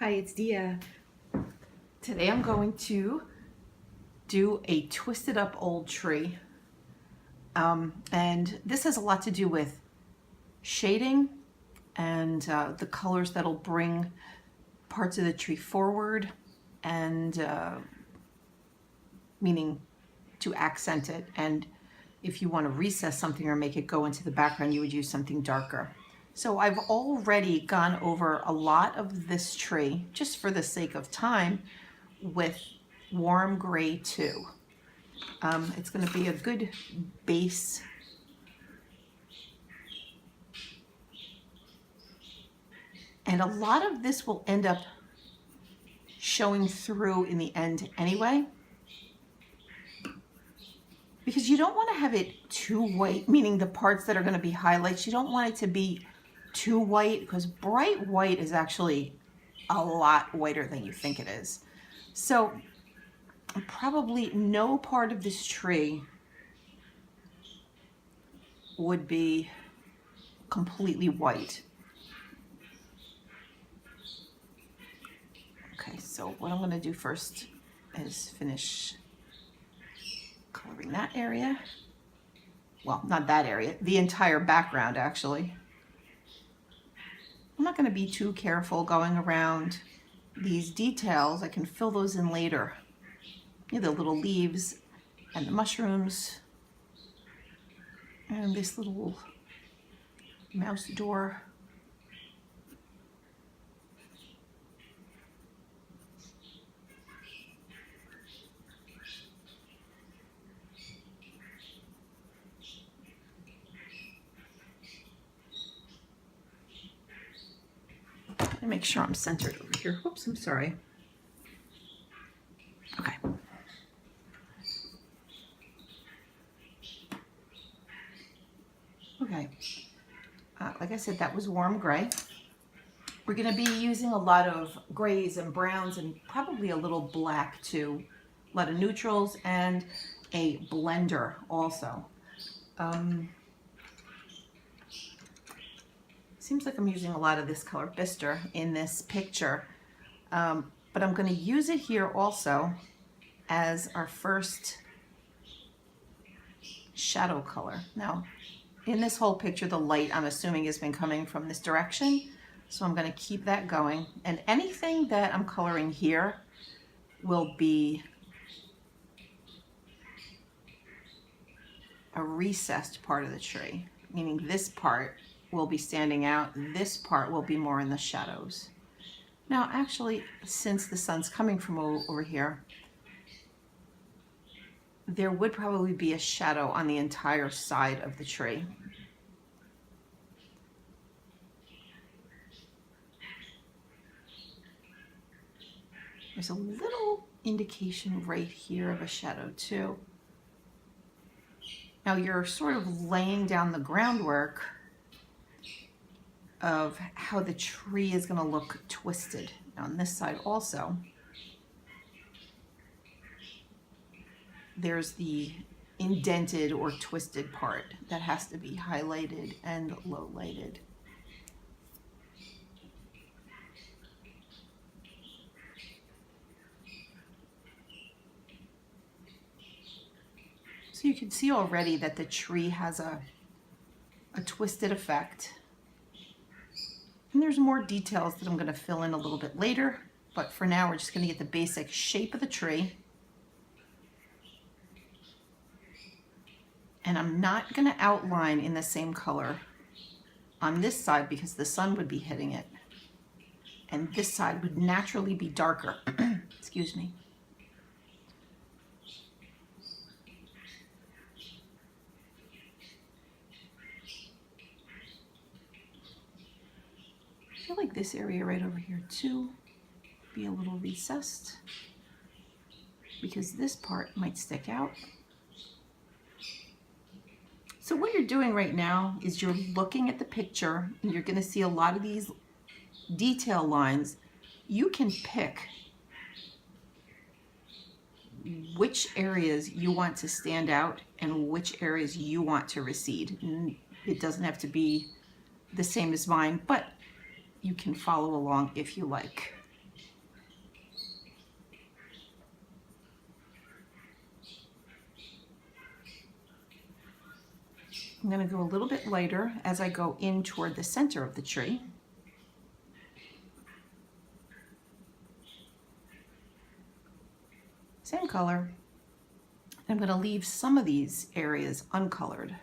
Hi, it's Dia. Today I'm going to do a twisted up old tree. And this has a lot to do with shading and the colors that'll bring parts of the tree forward and meaning to accent it. And if you want to recess something or make it go into the background, you would use something darker. So I've already gone over a lot of this tree, just for the sake of time, with warm gray 2. It's going to be a good base. And a lot of this will end up showing through in the end anyway, because you don't want to have it too white, meaning the parts that are going to be highlights, you don't want it to be too white, because bright white is actually a lot whiter than you think it is. So probably no part of this tree would be completely white. Okay, so what I'm going to do first is finish coloring that area. Well, not that area, the entire background actually. I'm not going to be too careful going around these details. I can fill those in later. You know, the little leaves and the mushrooms and this little mouse door. Let me make sure I'm centered over here. Whoops, I'm sorry. Okay. Okay. Like I said, that was warm gray. We're going to be using a lot of grays and browns and probably a little black too. A lot of neutrals and a blender also. Seems like I'm using a lot of this color Bister in this picture, but I'm going to use it here also as our first shadow color. Now, in this whole picture, the light, I'm assuming, has been coming from this direction, so I'm going to keep that going. And anything that I'm coloring here will be a recessed part of the tree, meaning this part will be standing out, this part will be more in the shadows. Now actually, since the sun's coming from over here, there would probably be a shadow on the entire side of the tree. There's a little indication right here of a shadow too. Now you're sort of laying down the groundwork of how the tree is going to look twisted. Now on this side also, there's the indented or twisted part that has to be highlighted and low lighted. So you can see already that the tree has a twisted effect. And there's more details that I'm going to fill in a little bit later, but for now we're just going to get the basic shape of the tree. And I'm not going to outline in the same color on this side because the sun would be hitting it. And this side would naturally be darker. Excuse me. I feel like this area right over here too be a little recessed because this part might stick out. So what you're doing right now is you're looking at the picture and you're going to see a lot of these detail lines. You can pick which areas you want to stand out and which areas you want to recede. And it doesn't have to be the same as mine, but you can follow along if you like. I'm going to go a little bit lighter as I go in toward the center of the tree. Same color. I'm going to leave some of these areas uncolored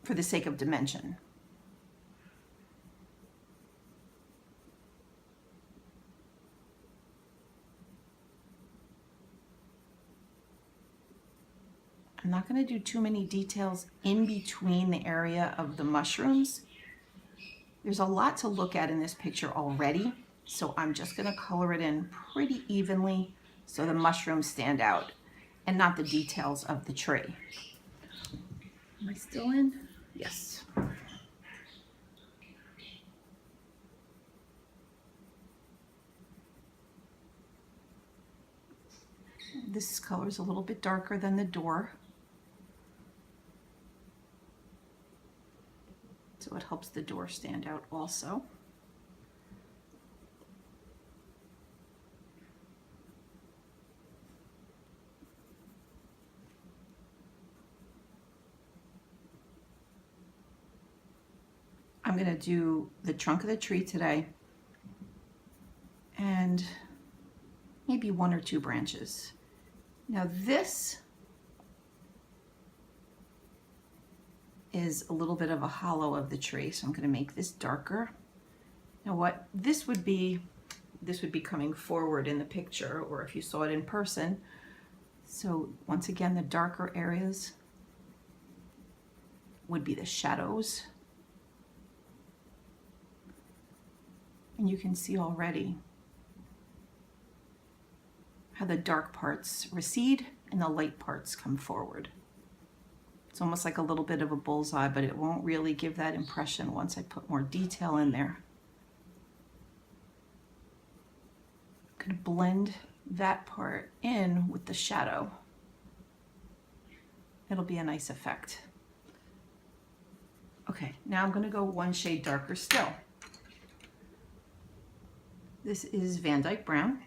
for the sake of dimension. I'm not going to do too many details in between the area of the mushrooms. There's a lot to look at in this picture already, so I'm just going to color it in pretty evenly so the mushrooms stand out and not the details of the tree. Am I still in? Yes. This color is a little bit darker than the door, so it helps the door stand out also. I'm going to do the trunk of the tree today and maybe 1 or 2 branches. Now this is a little bit of a hollow of the tree, so I'm going to make this darker. Now what this would be coming forward in the picture, or if you saw it in person. So once again, the darker areas would be the shadows. And you can see already how the dark parts recede and the light parts come forward. It's almost like a little bit of a bullseye, but it won't really give that impression once I put more detail in there. I'm going to blend that part in with the shadow. It'll be a nice effect. Okay, now I'm going to go 1 shade darker still. This is Van Dyke Brown.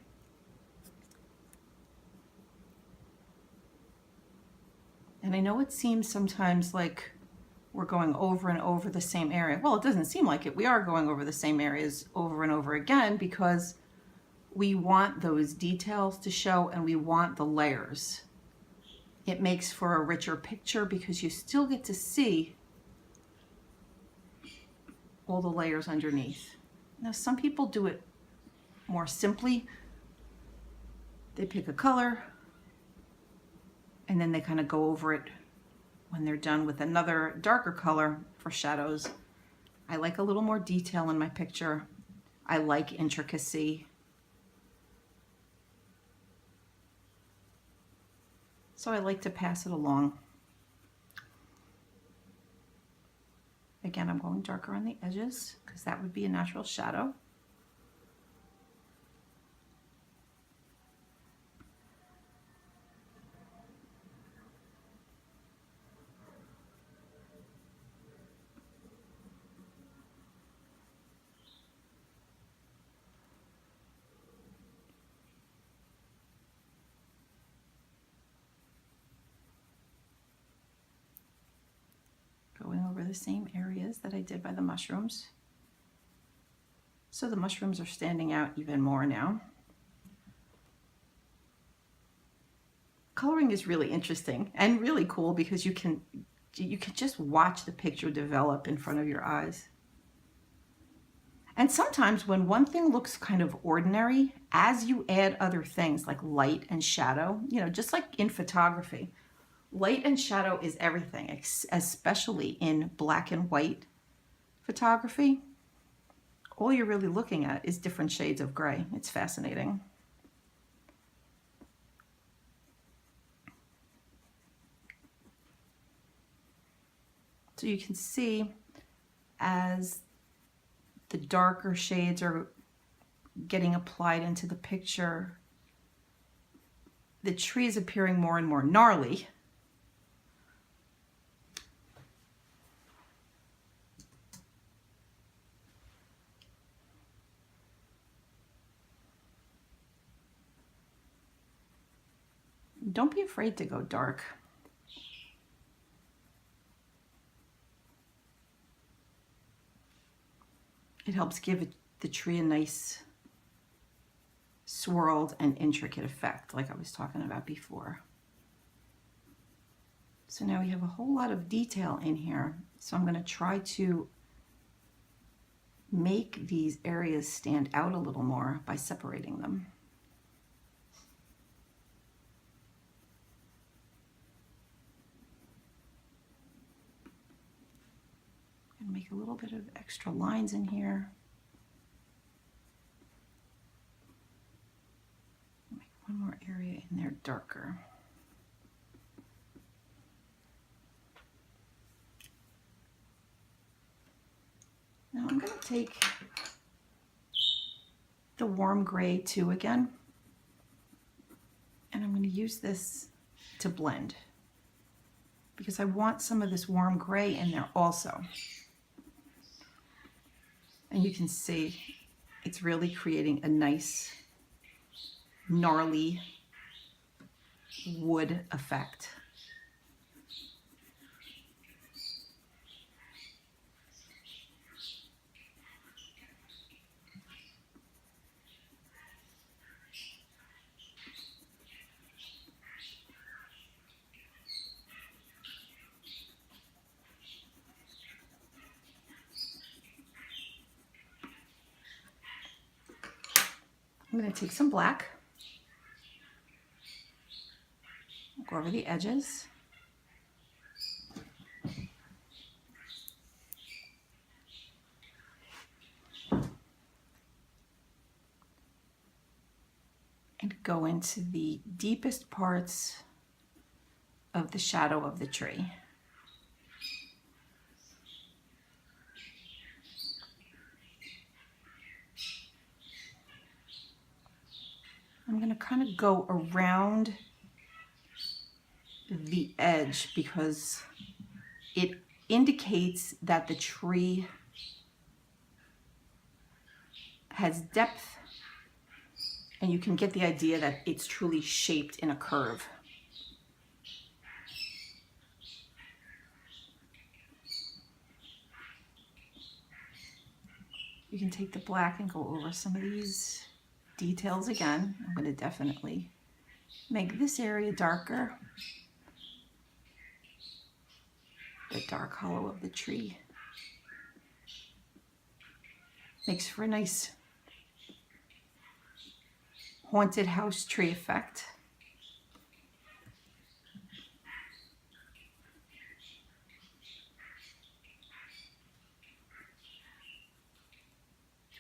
And I know it seems sometimes like we're going over and over the same area. Well, it doesn't seem like it. We are going over the same areas over and over again because we want those details to show and we want the layers. It makes for a richer picture because you still get to see all the layers underneath. Now, some people do it more simply. They pick a color and then they kind of go over it when they're done with another darker color for shadows. I like a little more detail in my picture. I like intricacy. So I like to pass it along. Again, I'm going darker on the edges because that would be a natural shadow. Going over the same areas that I did by the mushrooms. So the mushrooms are standing out even more now. Coloring is really interesting and really cool because you can just watch the picture develop in front of your eyes. And sometimes when one thing looks kind of ordinary, as you add other things like light and shadow, you know, just like in photography, light and shadow is everything, especially in black and white photography. All you're really looking at is different shades of gray. It's fascinating. So you can see as the darker shades are getting applied into the picture, the tree is appearing more and more gnarly. Don't be afraid to go dark. It helps give the tree a nice swirled and intricate effect, like I was talking about before. So now we have a whole lot of detail in here. So I'm going to try to make these areas stand out a little more by separating them. And make a little bit of extra lines in here. Make one more area in there darker. Now I'm going to take the warm gray too again, and I'm going to use this to blend because I want some of this warm gray in there also. And you can see it's really creating a nice gnarly wood effect. I'm going to take some black, go over the edges, and go into the deepest parts of the shadow of the tree. I'm going to kind of go around the edge because it indicates that the tree has depth, and you can get the idea that it's truly shaped in a curve. You can take the black and go over some of these details again. I'm going to definitely make this area darker. The dark hollow of the tree makes for a nice haunted house tree effect.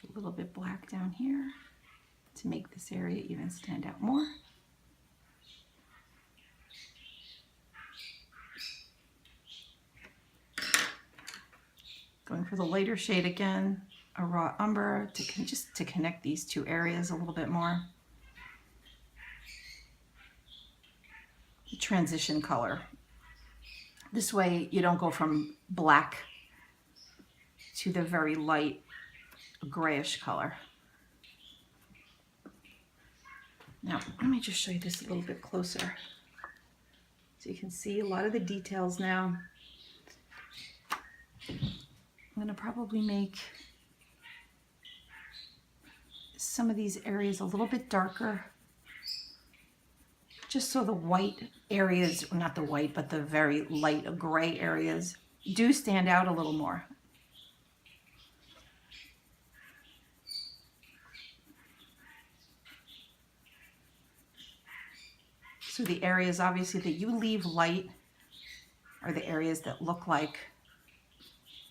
A little bit black down here to make this area even stand out more. Going for the lighter shade again, a raw umber just to connect these two areas a little bit more. The transition color. This way you don't go from black to the very light grayish color. Now, let me just show you this a little bit closer. So you can see a lot of the details now. I'm going to probably make some of these areas a little bit darker, just so the white areas, not the white, but the very light gray areas do stand out a little more. So the areas obviously that you leave light are the areas that look like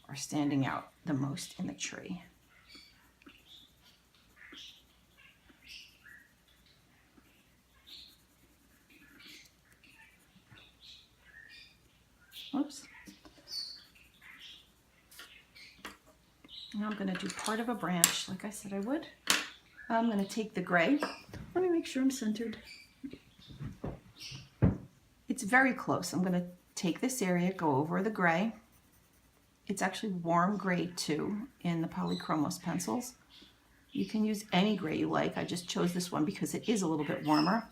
are standing out the most in the tree. Oops. Now I'm going to do part of a branch like I said I would. I'm going to take the gray. Let me make sure I'm centered. It's very close. I'm going to take this area, go over the gray. It's actually warm gray too in the Polychromos pencils. You can use any gray you like. I just chose this one because it is a little bit warmer.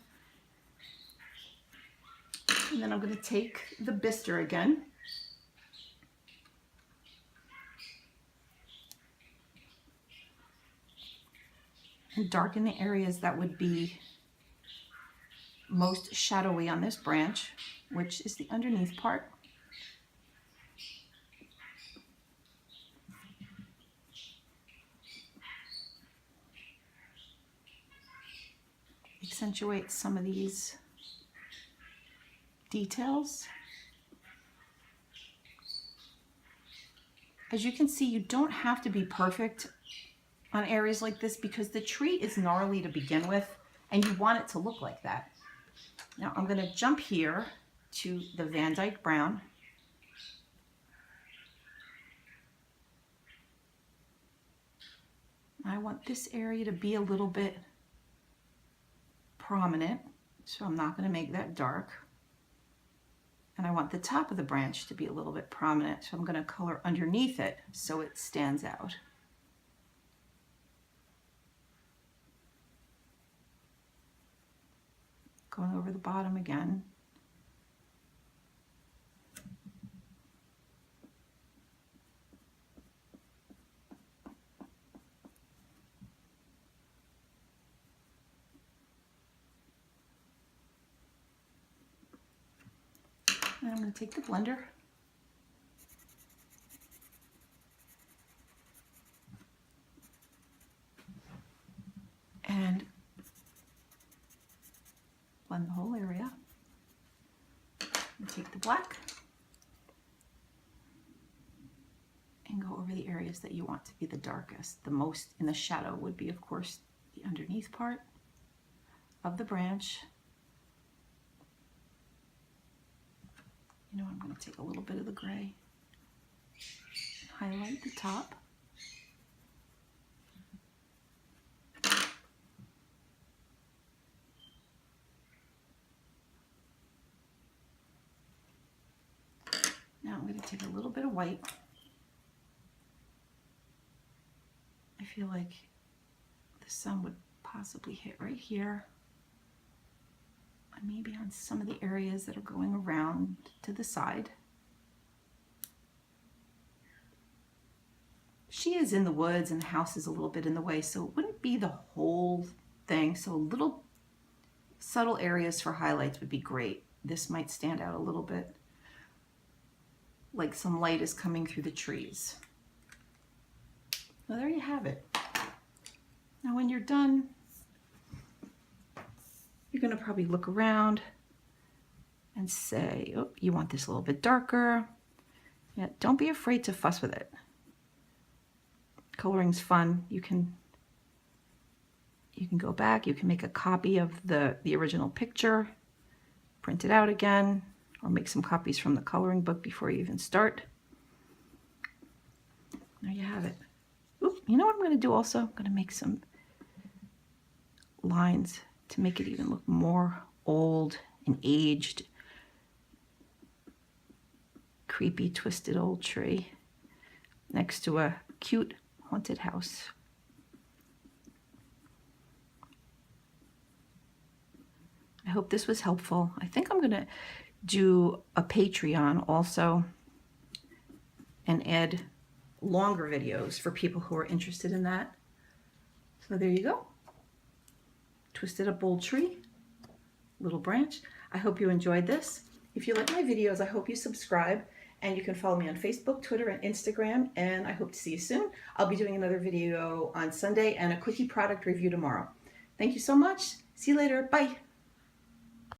And then I'm going to take the Bister again. And darken the areas that would be most shadowy on this branch, which is the underneath part. Accentuate some of these details. As you can see, you don't have to be perfect on areas like this because the tree is gnarly to begin with and you want it to look like that. Now I'm going to jump here to the Van Dyck brown. I want this area to be a little bit prominent, so I'm not going to make that dark. And I want the top of the branch to be a little bit prominent, so I'm going to color underneath it so it stands out. Going over the bottom again. And I'm going to take the blender and blend the whole area. And take the black and go over the areas that you want to be the darkest. The most in the shadow would be, of course, the underneath part of the branch. You know, I'm going to take a little bit of the gray, highlight the top. Now I'm going to take a little bit of white. I feel like the sun would possibly hit right here. Maybe on some of the areas that are going around to the side. She is in the woods and the house is a little bit in the way, so it wouldn't be the whole thing. So little subtle areas for highlights would be great. This might stand out a little bit, like some light is coming through the trees. Well, there you have it. Now when you're done, you're going to probably look around and say, oh, you want this a little bit darker. Yeah, don't be afraid to fuss with it. Coloring's fun. You can go back, you can make a copy of the original picture, print it out again, or make some copies from the coloring book before you even start. There you have it. Oop, you know what I'm going to do also? I'm going to make some lines to make it even look more old and aged. Creepy, twisted old tree next to a cute haunted house. I hope this was helpful. I think I'm gonna do a Patreon also and add longer videos for people who are interested in that. So there you go. Twisted up old tree, little branch. I hope you enjoyed this. If you like my videos, I hope you subscribe, and you can follow me on Facebook, Twitter, and Instagram, and I hope to see you soon. I'll be doing another video on Sunday and a quickie product review tomorrow. Thank you so much. See you later. Bye.